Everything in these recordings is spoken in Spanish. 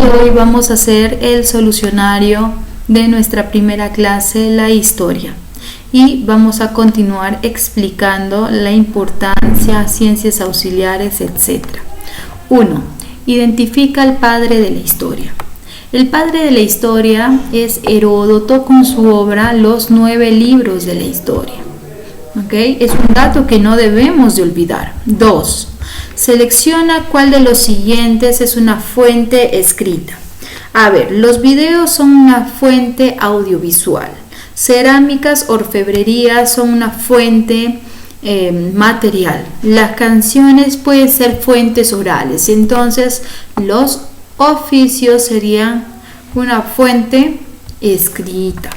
hoy vamos a hacer el solucionario de nuestra primera clase, la historia. Y vamos a continuar explicando la importancia, ciencias auxiliares, etc. 1. Identifica al padre de la historia. El padre de la historia es Heródoto con su obra Los 9 libros de la historia. ¿Okay? Es un dato que no debemos de olvidar. 2. Selecciona cuál de los siguientes es una fuente escrita. A ver, los videos son una fuente audiovisual. Cerámicas, orfebrerías son una fuente material. Las canciones pueden ser fuentes orales. Entonces, los oficios serían una fuente escrita.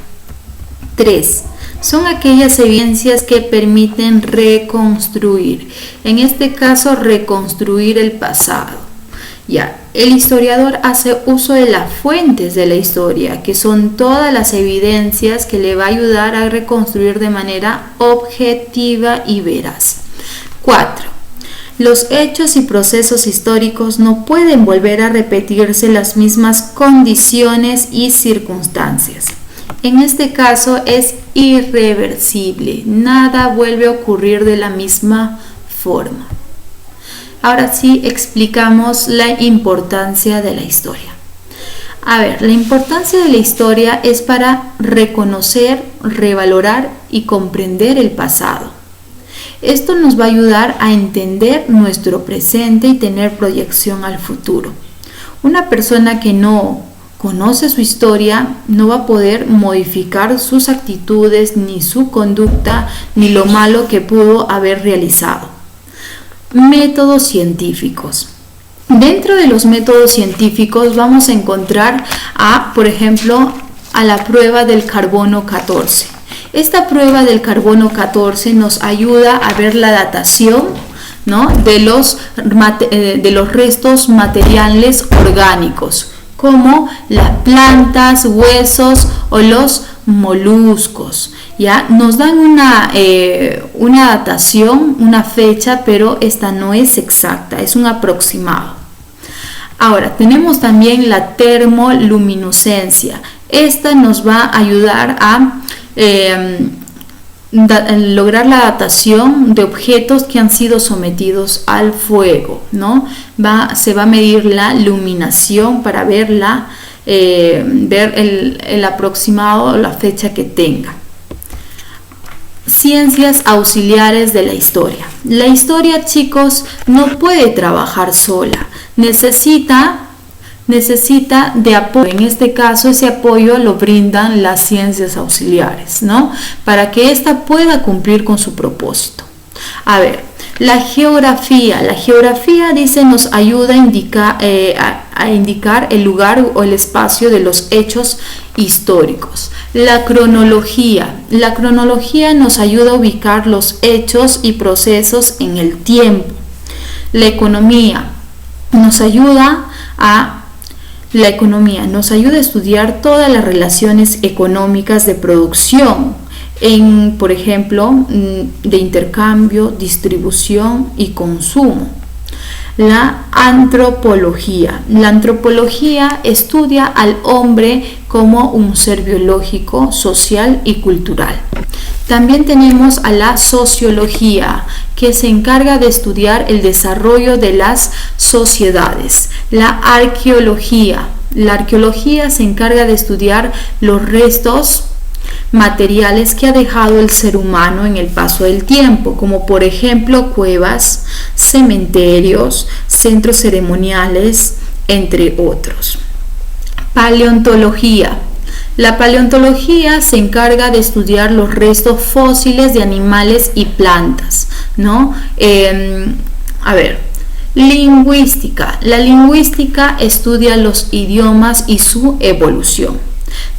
3. Son aquellas evidencias que permiten reconstruir. En este caso, reconstruir el pasado. Ya, el historiador hace uso de las fuentes de la historia, que son todas las evidencias que le va a ayudar a reconstruir de manera objetiva y veraz. 4. Los hechos y procesos históricos no pueden volver a repetirse las mismas condiciones y circunstancias. En este caso es irreversible, nada vuelve a ocurrir de la misma forma. Ahora sí explicamos la importancia de la historia. A ver, la importancia de la historia es para reconocer, revalorar y comprender el pasado. Esto nos va a ayudar a entender nuestro presente y tener proyección al futuro. Una persona que no conoce su historia no va a poder modificar sus actitudes, ni su conducta, ni lo malo que pudo haber realizado. Métodos científicos. Dentro de los métodos científicos vamos a encontrar por ejemplo, a la prueba del carbono 14. Esta prueba del carbono 14 nos ayuda a ver la datación, ¿no?, de los restos materiales orgánicos, como las plantas, huesos o los moluscos. Ya nos dan una datación, una fecha, pero esta no es exacta, es un aproximado. Ahora, tenemos también la termoluminiscencia. Esta nos va a ayudar a lograr la datación de objetos que han sido sometidos al fuego, ¿no? Se va a medir la iluminación para ver el aproximado, la fecha que tenga. Ciencias auxiliares de la historia. La historia, chicos, no puede trabajar sola. Necesita de apoyo. En este caso, ese apoyo lo brindan las ciencias auxiliares, ¿no?, para que ésta pueda cumplir con su propósito. A ver, la geografía. La geografía, dice, nos ayuda a indicar el lugar o el espacio de los hechos históricos. La cronología. La cronología nos ayuda a ubicar los hechos y procesos en el tiempo. La economía nos ayuda a estudiar todas las relaciones económicas de producción, por ejemplo, de intercambio, distribución y consumo. La antropología. La antropología estudia al hombre como un ser biológico, social y cultural. También tenemos a la sociología, que se encarga de estudiar el desarrollo de las sociedades. La arqueología. La arqueología se encarga de estudiar los restos materiales que ha dejado el ser humano en el paso del tiempo, como por ejemplo cuevas, cementerios, centros ceremoniales, entre otros. Paleontología. La paleontología se encarga de estudiar los restos fósiles de animales y plantas, ¿no? Lingüística. La lingüística estudia los idiomas y su evolución.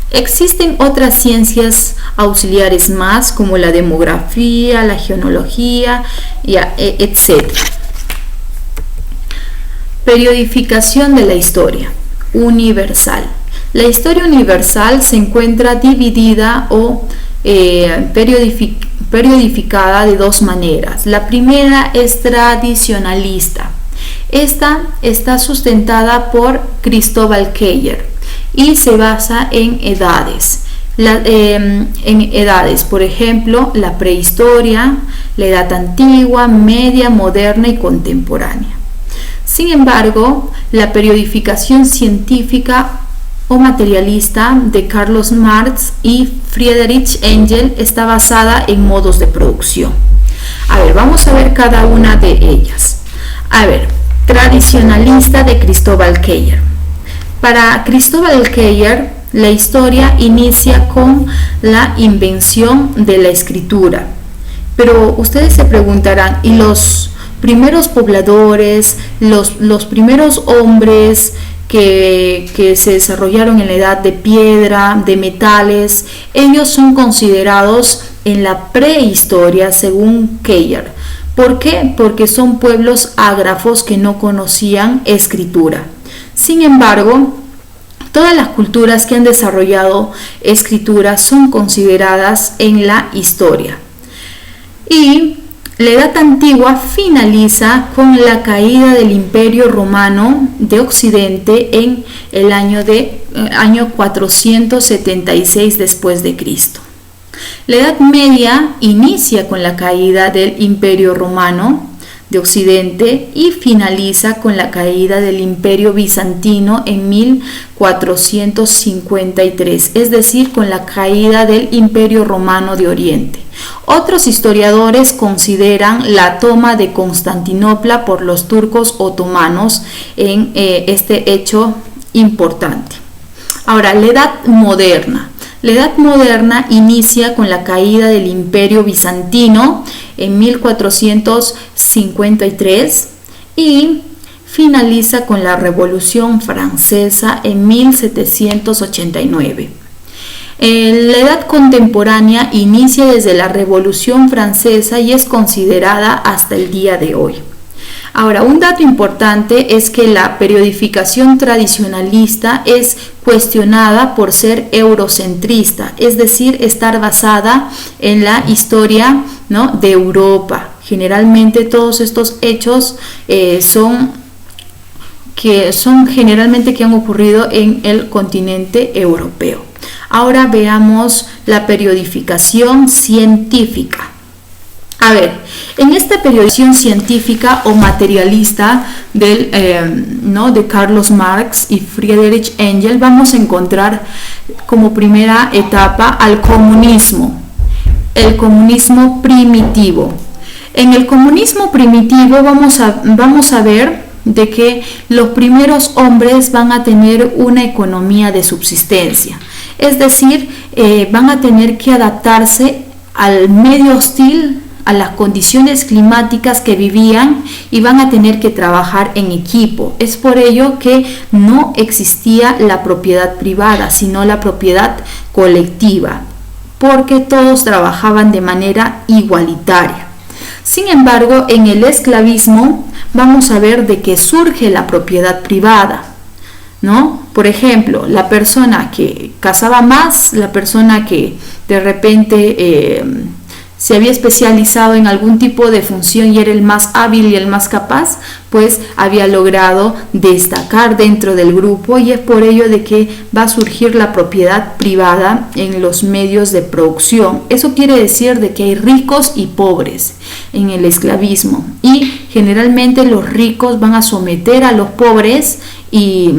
Existen otras ciencias auxiliares más, como la demografía, la genealogía, etc. Periodificación de la historia universal. La historia universal se encuentra dividida o periodificada de dos maneras. La primera es tradicionalista. Esta está sustentada por Cristóbal Keller y se basa en edades. En edades, por ejemplo, la prehistoria, la edad antigua, media, moderna y contemporánea. Sin embargo, la periodificación científica o materialista de Karl Marx y Friedrich Engels está basada en modos de producción. A ver, vamos a ver cada una de ellas. A ver, tradicionalista de Cristóbal Keller. Para Cristóbal Keller, la historia inicia con la invención de la escritura. Pero ustedes se preguntarán, ¿y los primeros pobladores, los primeros hombres que se desarrollaron en la edad de piedra, de metales, ellos son considerados en la prehistoria según Keller? ¿Por qué? Porque son pueblos ágrafos que no conocían escritura. Sin embargo, todas las culturas que han desarrollado escritura son consideradas en la historia. Y la Edad Antigua finaliza con la caída del Imperio Romano de Occidente en el año 476 después de Cristo. La Edad Media inicia con la caída del Imperio Romano de Occidente y finaliza con la caída del Imperio Bizantino en 1453, es decir, con la caída del Imperio Romano de Oriente. Otros historiadores consideran la toma de Constantinopla por los turcos otomanos en este hecho importante. Ahora, la Edad Moderna. La Edad Moderna inicia con la caída del Imperio Bizantino en 1453 y finaliza con la Revolución Francesa en 1789. La Edad Contemporánea inicia desde la Revolución Francesa y es considerada hasta el día de hoy. Ahora, un dato importante es que la periodificación tradicionalista es cuestionada por ser eurocentrista, es decir, estar basada en la historia, ¿no?, de Europa. Generalmente todos estos hechos son generalmente que han ocurrido en el continente europeo. Ahora veamos la periodificación científica. A ver, en esta periodización científica o materialista de Karl Marx y Friedrich Engels vamos a encontrar como primera etapa al comunismo, el comunismo primitivo. En el comunismo primitivo vamos a ver de que los primeros hombres van a tener una economía de subsistencia, es decir, van a tener que adaptarse al medio hostil, a las condiciones climáticas que vivían y van a tener que trabajar en equipo. Es por ello que no existía la propiedad privada, sino la propiedad colectiva, porque todos trabajaban de manera igualitaria. Sin embargo, en el esclavismo vamos a ver de que surge la propiedad privada, ¿no? Por ejemplo, la persona que cazaba más, la persona que de repente se había especializado en algún tipo de función y era el más hábil y el más capaz, pues había logrado destacar dentro del grupo, y es por ello de que va a surgir la propiedad privada en los medios de producción. Eso quiere decir de que hay ricos y pobres en el esclavismo, y generalmente los ricos van a someter a los pobres y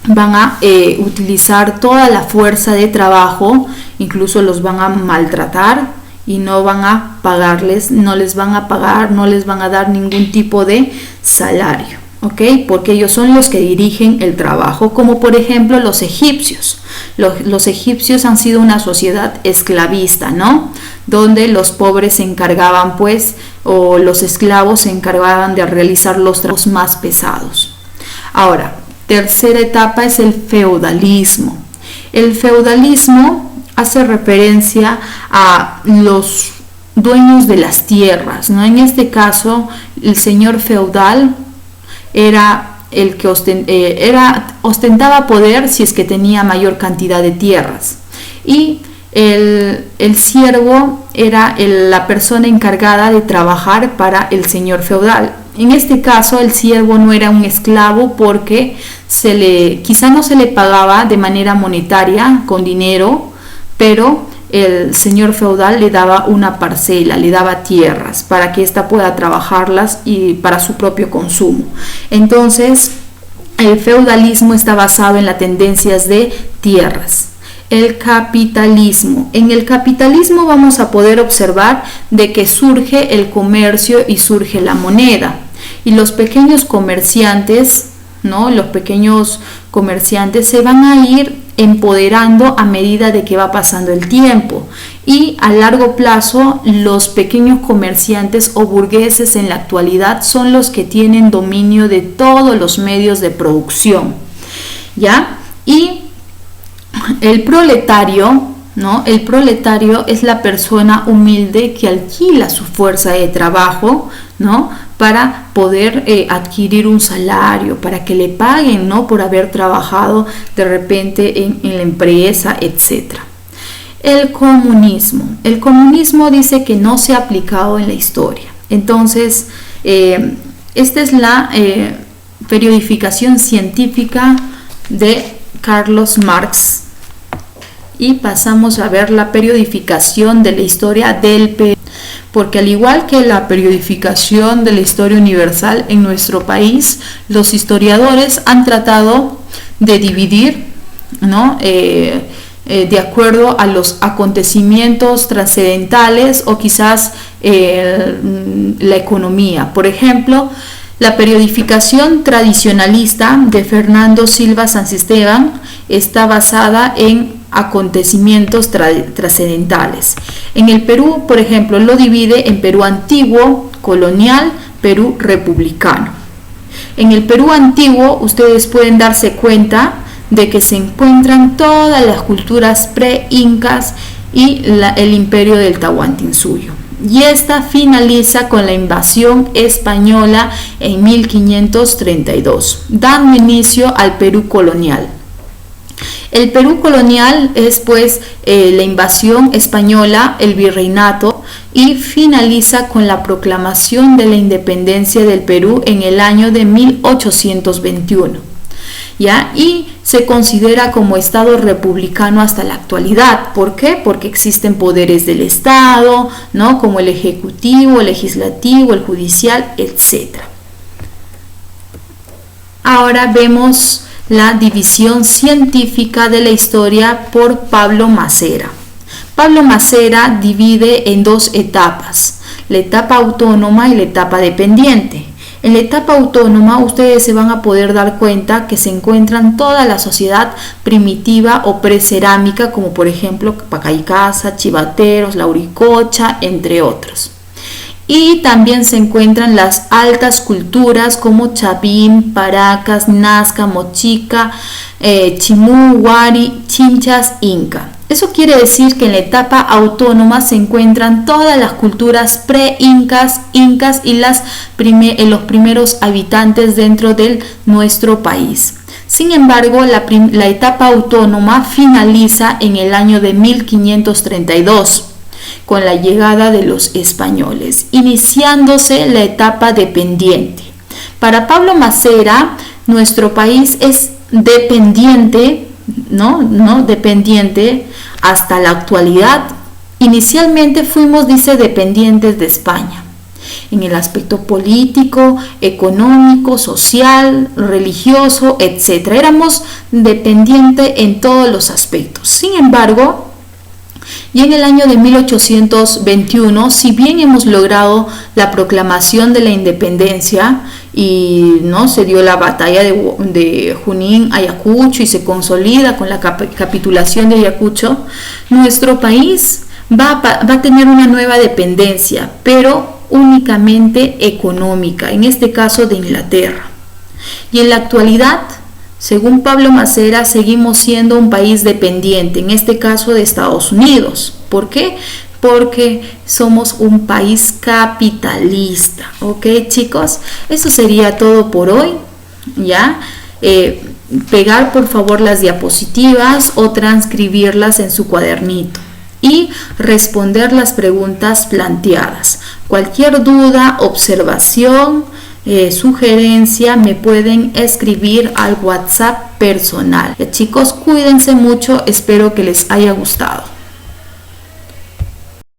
van a utilizar toda la fuerza de trabajo, incluso los van a maltratar y no van a pagarles, no les van a pagar, no les van a dar ningún tipo de salario, ¿ok? Porque ellos son los que dirigen el trabajo, como por ejemplo los egipcios. Los egipcios han sido una sociedad esclavista, ¿no? Donde los pobres se encargaban, pues, o los esclavos se encargaban de realizar los trabajos más pesados. Ahora, tercera etapa es el feudalismo. El feudalismo hace referencia a los dueños de las tierras, ¿no? En este caso, el señor feudal era el que ostentaba poder si es que tenía mayor cantidad de tierras, y el siervo era la persona encargada de trabajar para el señor feudal. En este caso el siervo no era un esclavo porque quizá no se le pagaba de manera monetaria, con dinero, pero el señor feudal le daba una parcela, le daba tierras para que ésta pueda trabajarlas y para su propio consumo. Entonces, el feudalismo está basado en las tendencias de tierras. El capitalismo. En el capitalismo vamos a poder observar de que surge el comercio y surge la moneda. Y los pequeños comerciantes, ¿no? Los pequeños comerciantes se van a ir empoderando a medida de que va pasando el tiempo, y a largo plazo los pequeños comerciantes o burgueses en la actualidad son los que tienen dominio de todos los medios de producción, ¿ya? Y el proletario, ¿no? El proletario es la persona humilde que alquila su fuerza de trabajo, ¿no? Para poder adquirir un salario, para que le paguen, ¿no? Por haber trabajado de repente en la empresa, etc. El comunismo. El comunismo dice que no se ha aplicado en la historia. Entonces, esta es la periodificación científica de Carlos Marx. Y pasamos a ver la periodificación de la historia del Perú. Porque al igual que la periodificación de la historia universal en nuestro país, los historiadores han tratado de dividir, ¿no? De acuerdo a los acontecimientos trascendentales o quizás la economía. Por ejemplo, la periodificación tradicionalista de Fernando Silva Santisteban está basada en acontecimientos trascendentales. En el Perú, por ejemplo, lo divide en Perú antiguo, colonial, Perú republicano. En el Perú antiguo ustedes pueden darse cuenta de que se encuentran todas las culturas pre-incas y el imperio del Tahuantinsuyo. Y esta finaliza con la invasión española en 1532, dando inicio al Perú colonial. El Perú colonial es pues la invasión española, el virreinato, y finaliza con la proclamación de la independencia del Perú en el año de 1821. ¿Ya? Y se considera como Estado republicano hasta la actualidad. ¿Por qué? Porque existen poderes del Estado, ¿no? Como el ejecutivo, el legislativo, el judicial, etc. Ahora vemos la división científica de la historia por Pablo Massera. Pablo Massera divide en dos etapas, la etapa autónoma y la etapa dependiente. En la etapa autónoma ustedes se van a poder dar cuenta que se encuentran toda la sociedad primitiva o precerámica, como por ejemplo Pacaycasa, Chivateros, Lauricocha, entre otros. Y también se encuentran las altas culturas como Chavín, Paracas, Nazca, Mochica, Chimú, Huari, Chinchas, Inca. Eso quiere decir que en la etapa autónoma se encuentran todas las culturas pre-incas, incas y los primeros habitantes dentro de nuestro país. Sin embargo, la etapa autónoma finaliza en el año de 1532. Con la llegada de los españoles, iniciándose la etapa dependiente. Para Pablo Massera, nuestro país es dependiente, ¿no? Dependiente hasta la actualidad. Inicialmente fuimos, dice, dependientes de España, en el aspecto político, económico, social, religioso, etc. Éramos dependientes en todos los aspectos. Sin embargo, y en el año de 1821, si bien hemos logrado la proclamación de la independencia y no se dio la batalla de Junín, Ayacucho, y se consolida con la capitulación de Ayacucho, nuestro país va a tener una nueva dependencia, pero únicamente económica, en este caso de Inglaterra. Y en la actualidad, según Pablo Massera, seguimos siendo un país dependiente, en este caso de Estados Unidos. ¿Por qué? Porque somos un país capitalista. ¿Ok, chicos? Eso sería todo por hoy. ¿Ya? Pegar por favor las diapositivas o transcribirlas en su cuadernito y responder las preguntas planteadas. Cualquier duda, observación, sugerencia, me pueden escribir al WhatsApp personal. Chicos, cuídense mucho, espero que les haya gustado.